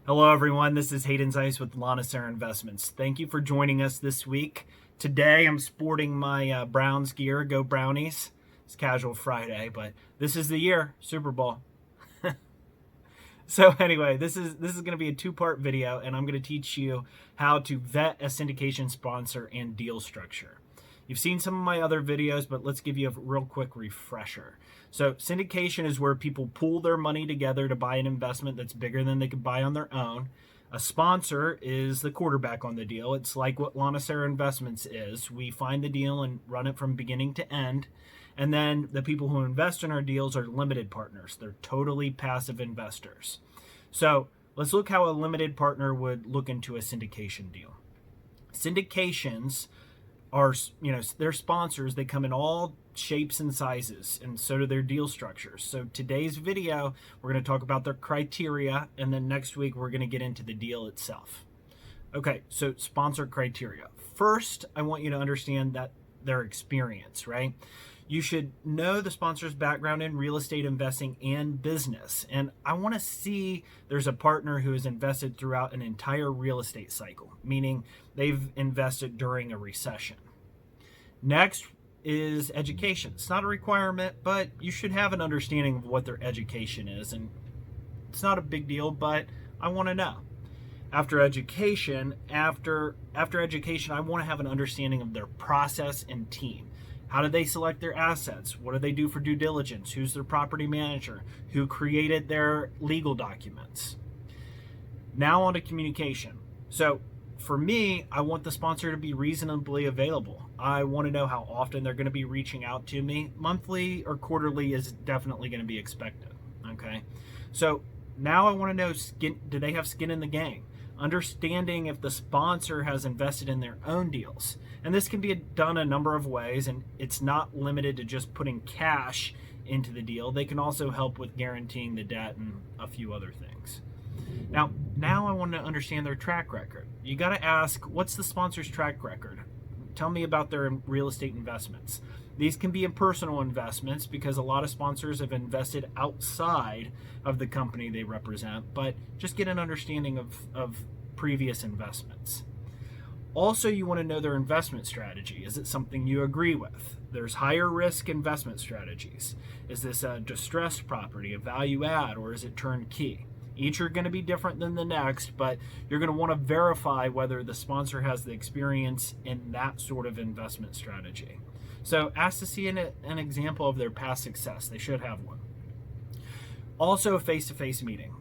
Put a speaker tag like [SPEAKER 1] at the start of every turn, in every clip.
[SPEAKER 1] Hello everyone, this is Hayden Zeiss with Lannister Investments. Thank you for joining us this week. Today I'm sporting my Browns gear, go Brownies. It's casual Friday, but this is the year, Super Bowl. So anyway, this is going to be a two-part video, and I'm going to teach you how to vet a syndication sponsor and deal structure. You've seen some of my other videos, but let's give you a real quick refresher. So syndication is where people pool their money together to buy an investment that's bigger than they could buy on their own. A sponsor is the quarterback on the deal. It's like what Lannister Investments is. We find the deal and run it from beginning to end. And then the people who invest in our deals are limited partners. They're totally passive investors. So let's look how a limited partner would look into a syndication deal. Syndications are, they're sponsors. They come in all shapes and sizes, and so do their deal structures. So today's video, we're going to talk about their criteria, and then next week we're going to get into the deal itself. Okay, so sponsor criteria. First, I want you to understand that their experience, right? You should know the sponsor's background in real estate investing and business. And I want to see there's a partner who has invested throughout an entire real estate cycle, meaning they've invested during a recession. Next is education. It's not a requirement, but you should have an understanding of what their education is. And it's not a big deal, but I want to know. After education, I want to have an understanding of their process and team. How do they select their assets? What do they do for due diligence? Who's their property manager? Who created their legal documents? Now on to communication. So for me, I want the sponsor to be reasonably available. I want to know how often they're going to be reaching out to me. Monthly or quarterly is definitely going to be expected. Okay. So now I want to know, do they have skin in the game? Understanding if the sponsor has invested in their own deals. And this can be done a number of ways, and it's not limited to just putting cash into the deal. They can also help with guaranteeing the debt and a few other things. Now I want to understand their track record. You got to ask, what's the sponsor's track record? Tell me about their real estate investments. These can be in personal investments because a lot of sponsors have invested outside of the company they represent, but just get an understanding of previous investments. Also, you want to know their investment strategy. Is it something you agree with? There's higher risk investment strategies. Is this a distressed property, a value add, or is it turnkey? Each are going to be different than the next, but you're going to want to verify whether the sponsor has the experience in that sort of investment strategy. So ask to see an example of their past success. They should have one. Also, a face-to-face meeting.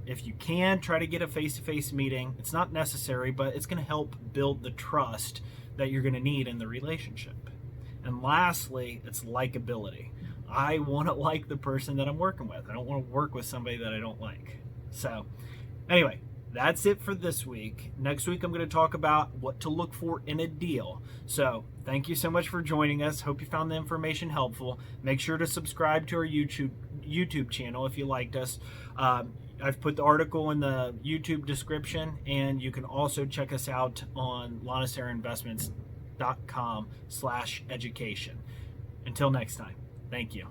[SPEAKER 1] If you can, try to get a face-to-face meeting. It's not necessary, but it's going to help build the trust that you're going to need in the relationship. And lastly, it's likability. I want to like the person that I'm working with. I don't want to work with somebody that I don't like. So anyway, that's it for this week. Next week, I'm going to talk about what to look for in a deal. So thank you so much for joining us. Hope you found the information helpful. Make sure to subscribe to our YouTube channel if you liked us. I've put the article in the YouTube description, and you can also check us out on LannisterInvestments.com/education. Until next time, thank you.